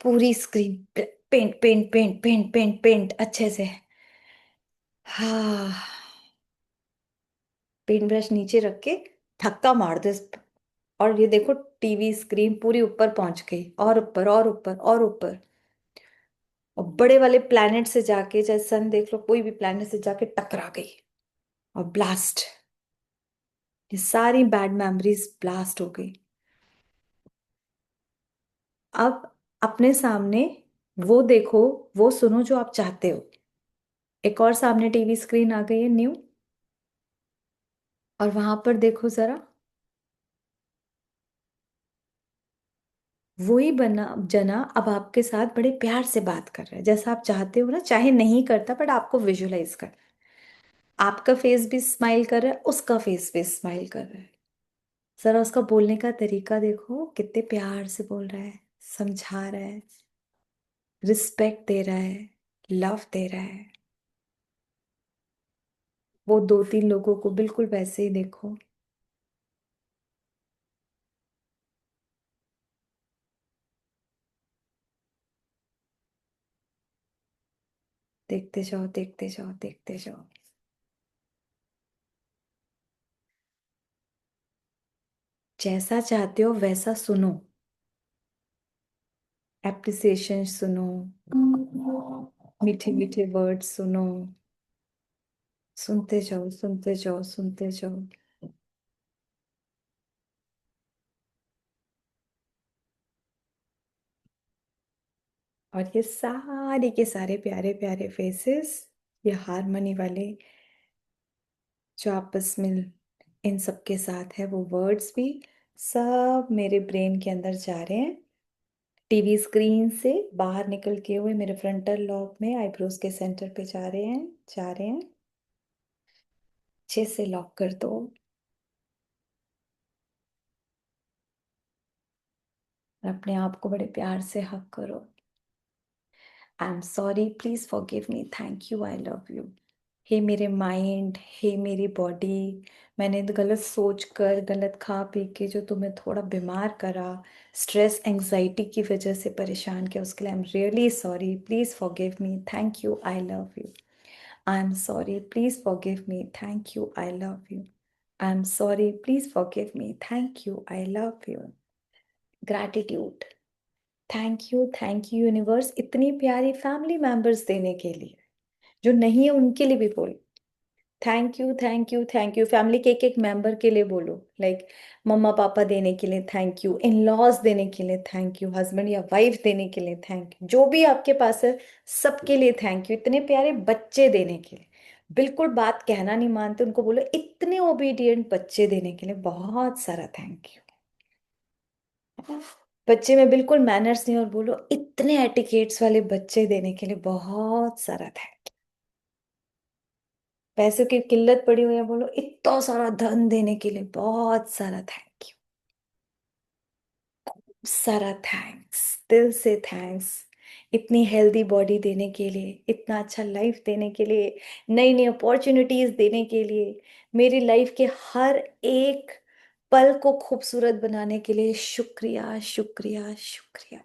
पूरी screen paint paint paint paint paint paint अच्छे से। हाँ। पेंट ब्रश नीचे रख के धक्का मार दो इस पे। और ये देखो टीवी स्क्रीन पूरी ऊपर पहुंच गई, और ऊपर और ऊपर और ऊपर। और बड़े वाले प्लैनेट से जाके, चाहे सन देख लो, कोई भी प्लैनेट से जाके टकरा गई। और ब्लास्ट। ये सारी बैड मेमोरीज ब्लास्ट हो गई। अब अपने सामने वो देखो, वो सुनो जो आप चाहते हो। एक और सामने टीवी स्क्रीन आ गई है न्यू। और वहां पर देखो जरा, वही बना जना अब आपके साथ बड़े प्यार से बात कर रहा है, जैसा आप चाहते हो ना, चाहे नहीं करता बट आपको विजुअलाइज कर। आपका फेस भी स्माइल कर रहा है, उसका फेस भी स्माइल कर रहा है। जरा उसका बोलने का तरीका देखो, कितने प्यार से बोल रहा है, समझा रहा है, रिस्पेक्ट दे रहा है, लव दे रहा है। वो 2-3 लोगों को बिल्कुल वैसे ही देखो। देखते जाओ देखते जाओ देखते जाओ। जैसा चाहते हो वैसा सुनो। एप्रिसिएशन सुनो, मीठे मीठे वर्ड सुनो। सुनते जाओ सुनते जाओ सुनते जाओ। और ये सारे के सारे प्यारे प्यारे फेसेस, ये हारमोनी वाले जो आपस में इन सब के साथ है, वो वर्ड्स भी सब मेरे ब्रेन के अंदर जा रहे हैं। टीवी स्क्रीन से बाहर निकल के हुए मेरे फ्रंटल लॉब में आईब्रोज के सेंटर पे जा रहे हैं, जा रहे हैं। अच्छे से लॉक कर दो। और अपने आप को बड़े प्यार से हक करो। I am sorry, please forgive me, thank you, I love you. हे मेरे माइंड, हे मेरी बॉडी, मैंने गलत सोच कर, गलत खा पी के जो तुम्हें थोड़ा बीमार करा, स्ट्रेस एंजाइटी की वजह से परेशान किया, उसके लिए I am really sorry, please forgive me, thank you, I love you. I am sorry, please forgive me, thank you, I love you. I am sorry, please forgive me, thank you, I love you. Gratitude. Thank you universe, इतनी प्यारी फैमिली मेंबर्स देने के लिए। जो नहीं है उनके लिए भी बोल। Thank you, thank you, thank you. Family के एक मेंबर के लिए बोलो, लाइक मम्मा पापा देने के लिए थैंक यू, इन लॉज देने के लिए थैंक यू, हस्बैंड या वाइफ देने के लिए थैंक यू, जो भी आपके पास है सबके लिए थैंक यू, इतने प्यारे बच्चे देने के लिए। बिल्कुल बात कहना नहीं मानते, उनको बोलो इतने ओबीडियंट बच्चे देने के लिए बहुत सारा थैंक यू। बच्चे में बिल्कुल मैनर्स नहीं, और बोलो इतने एटिकेट्स वाले बच्चे देने के लिए बहुत सारा थैंक। पैसों की किल्लत पड़ी हुई है, बोलो इतना सारा धन देने के लिए बहुत सारा थैंक यू। सारा थैंक्स, दिल से थैंक्स। इतनी हेल्दी बॉडी देने के लिए, इतना अच्छा लाइफ देने के लिए, नई नई अपॉर्चुनिटीज देने के लिए, मेरी लाइफ के हर एक पल को खूबसूरत बनाने के लिए शुक्रिया, शुक्रिया, शुक्रिया।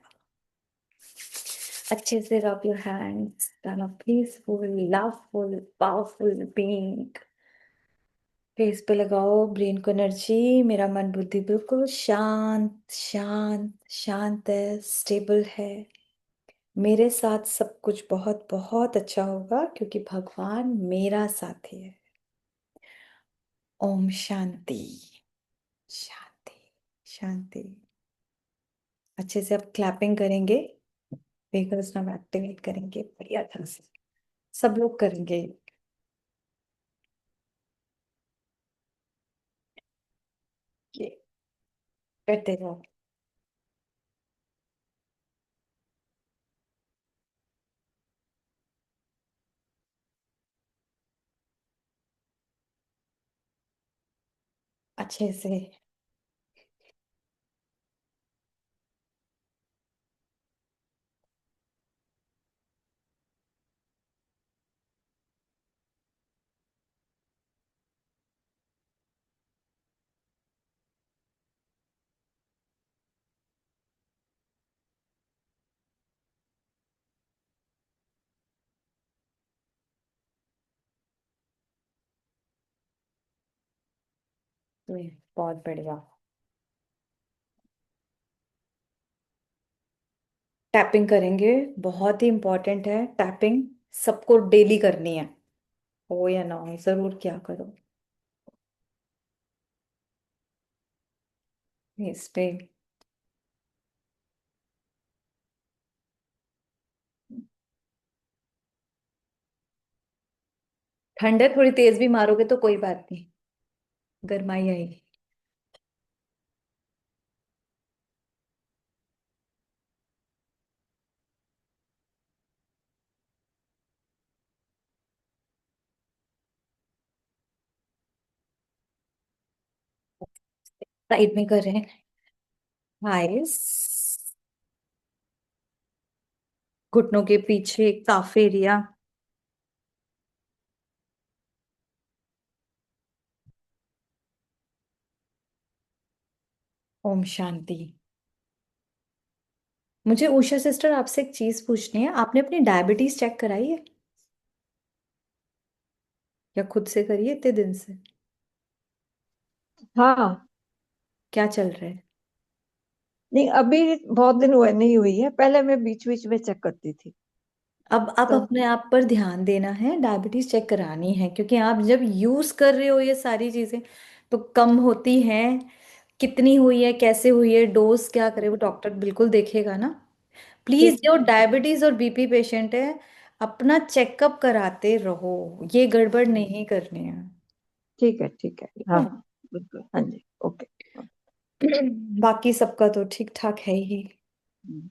अच्छे से rub your hands on a peaceful, loveful, powerful being। Face पे लगाओ ब्रेन को एनर्जी। मेरा मन बुद्धि बिल्कुल शांत शांत शांत है, स्टेबल है। मेरे साथ सब कुछ बहुत बहुत अच्छा होगा क्योंकि भगवान मेरा साथी है। ओम शांति, शांति, शांति। अच्छे से अब क्लैपिंग करेंगे, वेगस नाम एक्टिवेट करेंगे बढ़िया तरह से, सब लोग करेंगे। ये करते रहो। अच्छे से बहुत बढ़िया। टैपिंग करेंगे, बहुत ही इंपॉर्टेंट है टैपिंग, सबको डेली करनी है, हो या ना हो जरूर क्या करो। इस पे ठंड है, थोड़ी तेज भी मारोगे तो कोई बात नहीं, गर्माई आएगी। साइड में कर रहे हैं, आइस घुटनों के पीछे काफ एरिया। ओम शांति। मुझे उषा सिस्टर आपसे एक चीज पूछनी है, आपने अपनी डायबिटीज चेक कराई है या खुद से करी है इतने दिन से? हाँ। क्या चल रहा है? नहीं, अभी बहुत दिन हुए नहीं हुई है, पहले मैं बीच बीच में चेक करती थी। अब तो अपने आप पर ध्यान देना है, डायबिटीज चेक करानी है, क्योंकि आप जब यूज कर रहे हो ये सारी चीजें तो कम होती हैं। कितनी हुई है, कैसे हुई है, डोज क्या करे, वो डॉक्टर बिल्कुल देखेगा ना। प्लीज, ठीक जो डायबिटीज और बीपी पेशेंट है अपना चेकअप कराते रहो, ये गड़बड़ नहीं करनी है। ठीक है, ठीक है, ठीक हाँ है। हाँ, बिल्कुल, हाँ जी, ओके। बाकी सबका तो ठीक ठाक है ही। हम्म,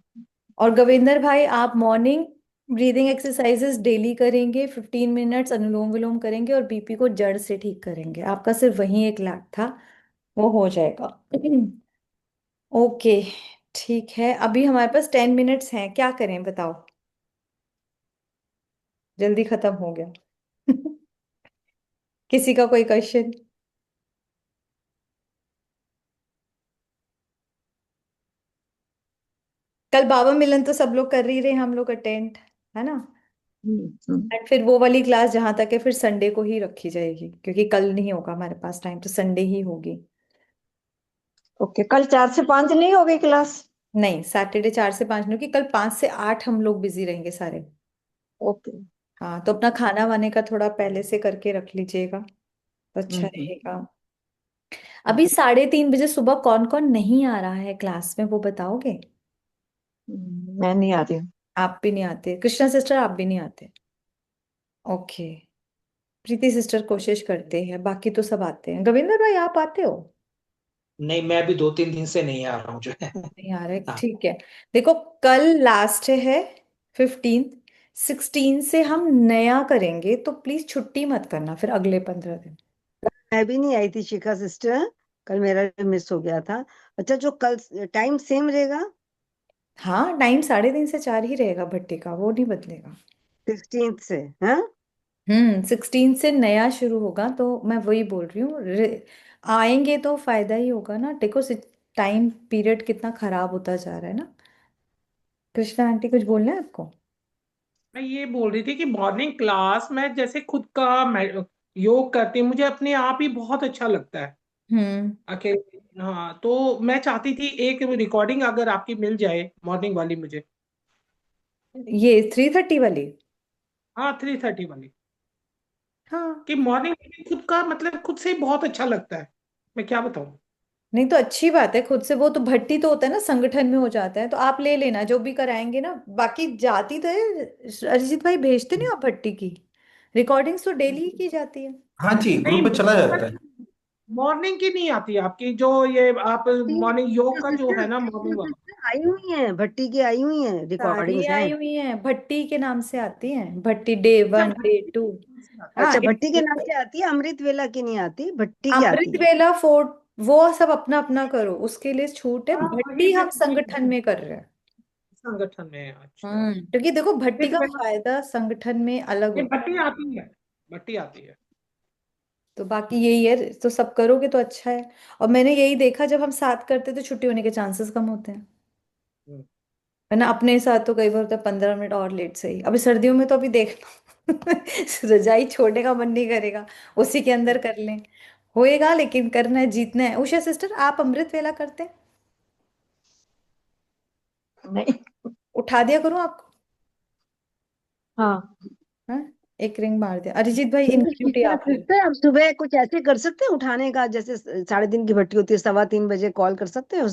और गविंदर भाई, आप मॉर्निंग ब्रीदिंग एक्सरसाइजेस डेली करेंगे, 15 मिनट्स अनुलोम विलोम करेंगे और बीपी को जड़ से ठीक करेंगे। आपका सिर्फ वही एक लैक था, वो हो जाएगा। ओके, ठीक है। अभी हमारे पास 10 मिनट्स हैं, क्या करें बताओ, जल्दी खत्म हो गया। किसी का कोई क्वेश्चन? कल बाबा मिलन तो सब लोग कर ही रहे हैं, हम लोग अटेंड, है ना। हम्म, हम्म, एंड फिर वो वाली क्लास जहां तक है फिर संडे को ही रखी जाएगी, क्योंकि कल नहीं होगा हमारे पास टाइम, तो संडे ही होगी। ओके, कल 4 से 5 नहीं होगी क्लास? नहीं, सैटरडे 4 से 5 नहीं होगी, कल 5 से 8 हम लोग बिजी रहेंगे सारे। ओके। हाँ, तो अपना खाना वाने का थोड़ा पहले से करके रख लीजिएगा तो अच्छा हम्म, रहेगा। अभी 3:30 बजे सुबह कौन कौन नहीं आ रहा है क्लास में, वो बताओगे? मैं नहीं आ रही हूँ। आप भी नहीं आते, कृष्णा सिस्टर आप भी नहीं आते? ओके। प्रीति सिस्टर कोशिश करते हैं, बाकी तो सब आते हैं। गोविंदर भाई आप आते हो? नहीं, मैं अभी 2-3 दिन से नहीं आ रहा हूँ जो है। नहीं आ रहे, हाँ। ठीक है। देखो, कल लास्ट है 15। 16 से हम नया करेंगे, तो प्लीज छुट्टी मत करना फिर अगले 15 दिन। मैं भी नहीं आई थी शिखा सिस्टर, कल मेरा मिस हो गया था। अच्छा, जो कल टाइम सेम रहेगा हाँ, टाइम 3:30 से 4 ही रहेगा भट्टी का, वो नहीं बदलेगा। 16 से? हाँ, 16 से नया शुरू होगा, तो मैं वही बोल रही हूँ। आएंगे तो फायदा ही होगा ना। देखो, टाइम पीरियड कितना खराब होता जा रहा है ना। कृष्णा आंटी कुछ बोलना है आपको? मैं ये बोल रही थी कि मॉर्निंग क्लास में जैसे खुद का योग करती हूँ, मुझे अपने आप ही बहुत अच्छा लगता है हम्म। अकेले। हाँ, तो मैं चाहती थी एक रिकॉर्डिंग अगर आपकी मिल जाए मॉर्निंग वाली मुझे। ये 3:30 वाली? हाँ, 3:30 वाली। हाँ। कि मॉर्निंग खुद का मतलब खुद से ही बहुत अच्छा लगता है, मैं क्या बताऊँ। नहीं तो अच्छी बात है, खुद से। वो तो भट्टी तो होता है ना, संगठन में हो जाता है, तो आप ले लेना जो भी कराएंगे ना। बाकी जाती तो है, अरिजीत भाई भेजते नहीं हो आप भट्टी की? रिकॉर्डिंग्स तो डेली ही की जाती है। हाँ जी, नहीं, ग्रुप पे चला जाता है। मॉर्निंग की नहीं आती आपकी, जो ये आप मॉर्निंग योग का जो है ना मॉर्निंग वाला। सिस्टर आई हुई है, भट्टी की आई हुई है, सारी रिकॉर्डिंग्स हैं। आई हुई हैं, भट्टी के नाम से आती हैं। भट्टी डे 1 डे 2। हाँ, अच्छा, भट्टी के नाम से आती है, अमृत वेला की नहीं आती, भट्टी की अमृत आती है। वेला फोर्ट वो सब अपना अपना करो, उसके लिए छूट है। हाँ, वही भट्टी मैं हम संगठन में कर रहे हैं। संगठन में। अच्छा। क्योंकि देखो, भट्टी अमृत का वेला, फायदा संगठन में अलग ये होता भट्टी आती है, भट्टी आती है। है। तो बाकी यही है, तो सब करोगे तो अच्छा है। और मैंने यही देखा, जब हम साथ करते तो छुट्टी होने के चांसेस कम होते हैं। हम्म। है ना, अपने साथ तो कई बार होता है 15 मिनट और लेट सही। अभी सर्दियों में तो अभी देख लो रजाई छोड़ने का मन नहीं करेगा, उसी के अंदर कर लें। होएगा, लेकिन करना है, जीतना है। उषा सिस्टर आप अमृत वेला करते हैं? नहीं। उठा दिया करूं आपको? हाँ। हाँ, एक रिंग मार दिया। अरिजीत भाई, नहीं, इनकी ड्यूटी शिखा आप ले। सिस्टर, आप सुबह कुछ ऐसे कर सकते हैं उठाने का, जैसे 3:30 की भट्टी होती है, 2:15 बजे कॉल कर सकते हो?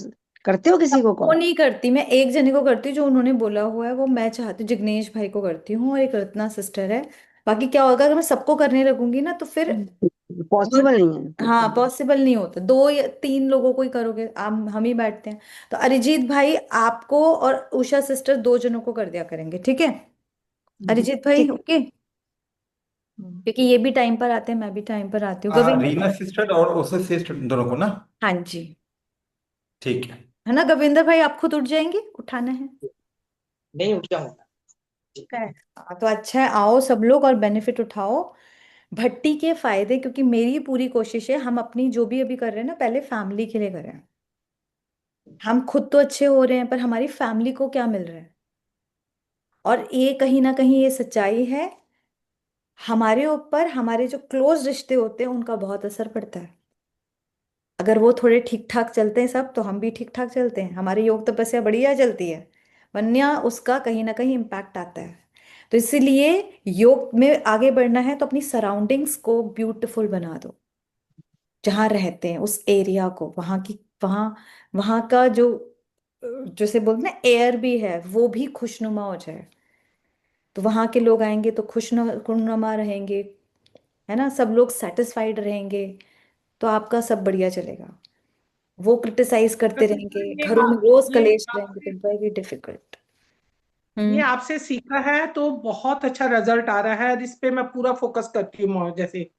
करते हो किसी को सबको कॉल? नहीं करती मैं, एक जने को करती हूँ जो उन्होंने बोला हुआ है। वो मैं चाहती हूँ, जिग्नेश भाई को करती हूँ, और एक रत्ना सिस्टर है। बाकी क्या होगा, अगर मैं सबको करने लगूंगी ना तो फिर पॉसिबल नहीं है हाँ, बिल्कुल। पॉसिबल नहीं होता। 2 या 3 लोगों को ही करोगे, हम ही बैठते हैं। तो अरिजीत भाई आपको और उषा सिस्टर 2 जनों को कर दिया करेंगे, ठीक है? अरिजीत भाई ठीक है। ओके? हम्म, क्योंकि ये भी टाइम पर आते हैं, मैं भी टाइम पर आती हूँ। हाँ, गोविंद। रीना सिस्टर और उषा सिस्टर दोनों को ना। हाँ जी। ठीक है। है ना गोविंदर भाई, आप खुद उठ जाएंगे, उठाना है? नहीं, उठ जाऊंगा। ठीक है। तो अच्छा है, आओ सब लोग और बेनिफिट उठाओ भट्टी के फायदे। क्योंकि मेरी पूरी कोशिश है, हम अपनी जो भी अभी कर रहे हैं ना, पहले फैमिली के लिए करें। हम खुद तो अच्छे हो रहे हैं, पर हमारी फैमिली को क्या मिल रहा है? और ये कहीं ना कहीं ये सच्चाई है, हमारे ऊपर हमारे जो क्लोज रिश्ते होते हैं उनका बहुत असर पड़ता है। अगर वो थोड़े ठीक ठाक चलते हैं सब, तो हम भी ठीक ठाक चलते हैं, हमारी योग तपस्या बढ़िया चलती है। वरना उसका कहीं ना कहीं इम्पैक्ट आता है। तो इसीलिए योग में आगे बढ़ना है तो अपनी सराउंडिंग्स को ब्यूटीफुल बना दो। जहाँ रहते हैं उस एरिया को, वहाँ की, वहाँ वहाँ का जो जैसे बोलते हैं एयर भी है, वो भी खुशनुमा हो जाए। तो वहाँ के लोग आएंगे तो खुशनुमा रहेंगे। है ना, सब लोग सेटिस्फाइड रहेंगे, तो आपका सब बढ़िया चलेगा। वो क्रिटिसाइज तो करते सिस्टर, रहेंगे, घरों में रोज कलेश रहेंगे, तो वेरी डिफिकल्ट। ये हम्म। आपसे सीखा है तो बहुत अच्छा रिजल्ट आ रहा है, और इस पे मैं पूरा फोकस करती हूँ। जैसे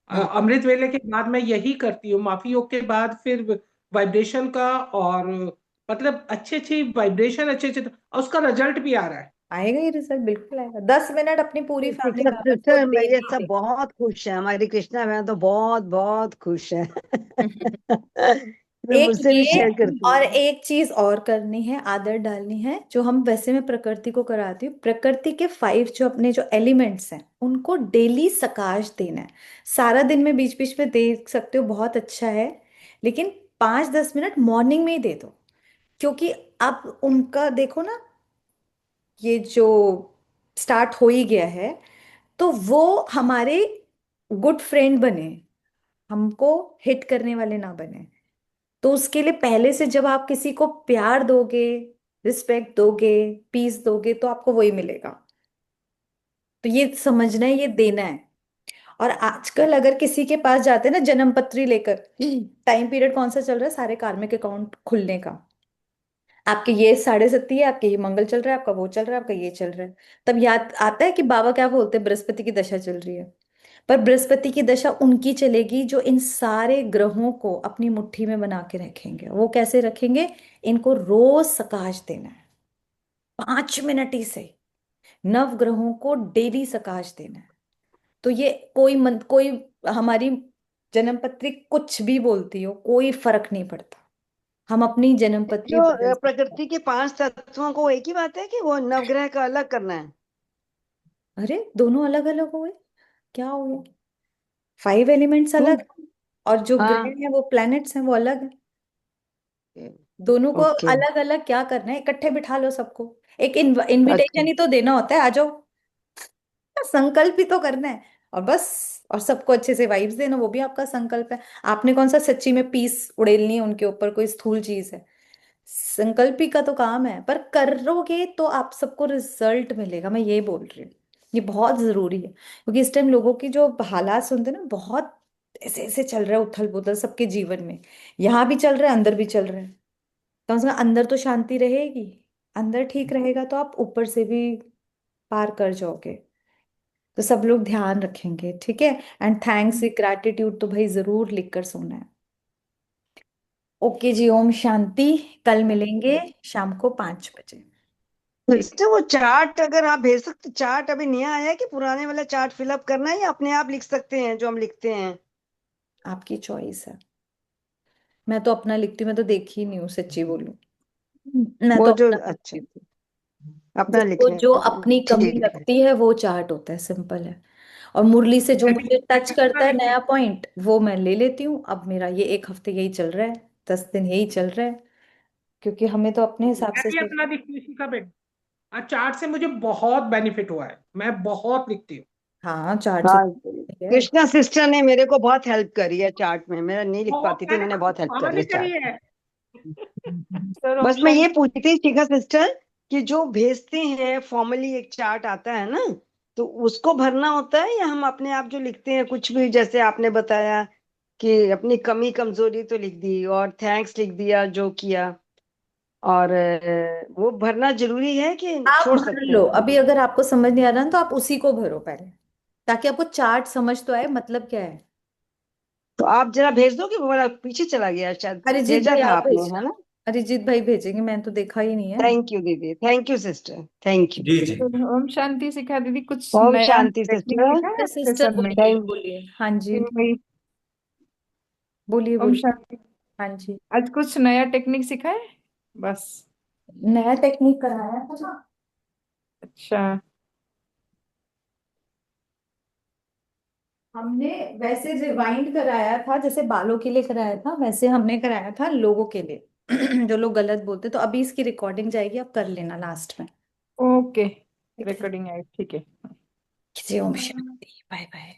हम्म। अमृत वेले के बाद मैं यही करती हूँ, माफी योग के बाद फिर वाइब्रेशन का, और मतलब अच्छी अच्छी वाइब्रेशन, अच्छे अच्छे, और उसका रिजल्ट भी आ रहा है। आएगा ये रिजल्ट, बिल्कुल आएगा। 10 मिनट अपनी पूरी फैमिली शिखा मेंबर्स को सिस्टर, ये डेली सब दे। बहुत खुश है, हमारी कृष्णा बहन तो बहुत बहुत खुश है। मैं एक मुझसे भी ये, शेयर करती और हूँ। एक चीज और करनी है, आदत डालनी है, जो हम वैसे मैं प्रकृति को कराती हूँ। प्रकृति के 5 जो अपने जो एलिमेंट्स हैं, उनको डेली सकाश देना है। सारा दिन में बीच बीच में देख सकते हो, बहुत अच्छा है। लेकिन 5-10 मिनट मॉर्निंग में ही दे दो। क्योंकि अब उनका देखो ना, ये जो स्टार्ट हो ही गया है, तो वो हमारे गुड फ्रेंड बने, हमको हिट करने वाले ना बने। तो उसके लिए पहले से जब आप किसी को प्यार दोगे, रिस्पेक्ट दोगे, पीस दोगे, तो आपको वही मिलेगा। तो ये समझना है, ये देना है। और आजकल अगर किसी के पास जाते हैं ना जन्म पत्री लेकर, टाइम पीरियड कौन सा चल रहा है सारे कार्मिक अकाउंट खुलने का, आपके ये 6.5 है, आपके ये मंगल चल रहा है, आपका वो चल रहा है, आपका ये चल रहा है, तब याद आता है कि बाबा क्या बोलते हैं, बृहस्पति की दशा चल रही है। पर बृहस्पति की दशा उनकी चलेगी जो इन सारे ग्रहों को अपनी मुट्ठी में बना के रखेंगे। वो कैसे रखेंगे? इनको रोज सकाश देना है, 5 मिनट ही से। नव ग्रहों को डेली सकाश देना है। तो ये कोई हमारी जन्म पत्री कुछ भी बोलती हो, कोई फर्क नहीं पड़ता, हम अपनी जन्म पत्री जो बदल सकते हैं। प्रकृति के 5 तत्वों को एक ही बात है कि वो नवग्रह का अलग करना है? अरे दोनों अलग अलग हो गए, क्या हो गया? 5 एलिमेंट्स अलग नहीं। है, और जो ग्रह हाँ। हैं वो प्लैनेट्स हैं वो अलग है। दोनों को ओके। अलग अलग क्या करना है, इकट्ठे बिठा लो सबको। एक अच्छा। इनविटेशन ही तो देना होता है, आ जाओ, संकल्प ही तो करना है। और बस, और सबको अच्छे से वाइब्स देना, वो भी आपका संकल्प है। आपने कौन सा सच्ची में पीस उड़ेलनी है उनके ऊपर, कोई स्थूल चीज है? संकल्प ही का तो काम है। पर करोगे तो आप सबको रिजल्ट मिलेगा, मैं ये बोल रही हूँ। ये बहुत जरूरी है, क्योंकि इस टाइम लोगों की जो हालात सुनते हैं ना, बहुत ऐसे ऐसे चल रहा है, उथल पुथल सबके जीवन में। यहाँ भी चल रहा है, अंदर भी चल रहा है। कम से कम अंदर तो शांति रहेगी। अंदर ठीक रहेगा तो आप ऊपर से भी पार कर जाओगे। तो सब लोग ध्यान रखेंगे, ठीक है? एंड थैंक्स, ग्रैटिट्यूड तो भाई जरूर लिख कर सोना है। ओके जी, ओम शांति। कल मिलेंगे शाम को 5 बजे। सिस्टर, वो चार्ट अगर आप भेज सकते, चार्ट अभी नया आया है कि पुराने वाला चार्ट फिलअप करना है, या अपने आप लिख सकते हैं जो हम लिखते हैं? आपकी चॉइस है। मैं तो अपना लिखती हूँ, मैं तो देखी ही नहीं हूँ, सच्ची बोलूं। मैं वो तो जो, अपना अच्छा, लिखती हूँ। अपना जिसको लिखने जो का। अपनी कमी ठीक है। लगती है वो चार्ट होता है, सिंपल है। और मुरली से जो मैं भी मुझे टच अपना करता है लिखती नया पॉइंट, वो मैं ले लेती हूँ। अब मेरा ये 1 हफ्ते यही चल रहा है, 10 दिन यही चल रहा है, क्योंकि हमें तो अपने हिसाब मैं से भी अपना लिखती हूँ इसी का बेट। और चार्ट से मुझे बहुत बेनिफिट हुआ है, मैं बहुत लिखती हूँ। हाँ, चार्ट से हाँ, है। कृष्णा सिस्टर ने मेरे को बहुत हेल्प करी है चार्ट में, मेरा नहीं लिख बहुत, पाती थी, मैंने उन्होंने तो बहुत हेल्प कमाल करी ही है करी चार्ट। है। सर ओम बस मैं ये शांति। पूछती थी शिखा सिस्टर कि जो भेजते हैं फॉर्मली एक चार्ट आता है ना, तो उसको भरना होता है, या हम अपने आप जो लिखते हैं कुछ भी, जैसे आपने बताया कि अपनी कमी कमजोरी तो लिख दी और थैंक्स लिख दिया जो किया, और वो भरना जरूरी है कि आप छोड़ भर सकते लो, हैं? अभी अगर आपको समझ नहीं आ रहा ना, तो आप उसी को भरो पहले, ताकि आपको चार्ट समझ तो आए मतलब क्या है। तो आप जरा भेज दो, कि वो वाला पीछे चला गया शायद, अरिजीत भेजा भाई था आप आपने, है भेजना। ना? अरिजीत भाई भेजेंगे, मैंने तो देखा ही नहीं है। थैंक यू दीदी, thank you sister, thank you. जी जी। सर ओम शांति सिखा दीदी, कुछ ओम नया शांति टेक्निक सिस्टर। सिखा है आपके सिस्टर सर ने? बोलिए थैंक बोलिए, हाँ जी, भाई बोलिए ओम बोलिए। शांति। हाँ जी। आज कुछ नया टेक्निक सिखा है बस? नया टेक्निक कराया था ना, अच्छा। हमने वैसे रिवाइंड कराया था, जैसे बालों के लिए कराया था, वैसे हमने कराया था लोगों के लिए जो लोग गलत बोलते। तो अभी इसकी रिकॉर्डिंग जाएगी, आप कर लेना लास्ट में। ओके। ठीक है। रिकॉर्डिंग आई, ठीक है। किसी ओम शांति, बाय बाय।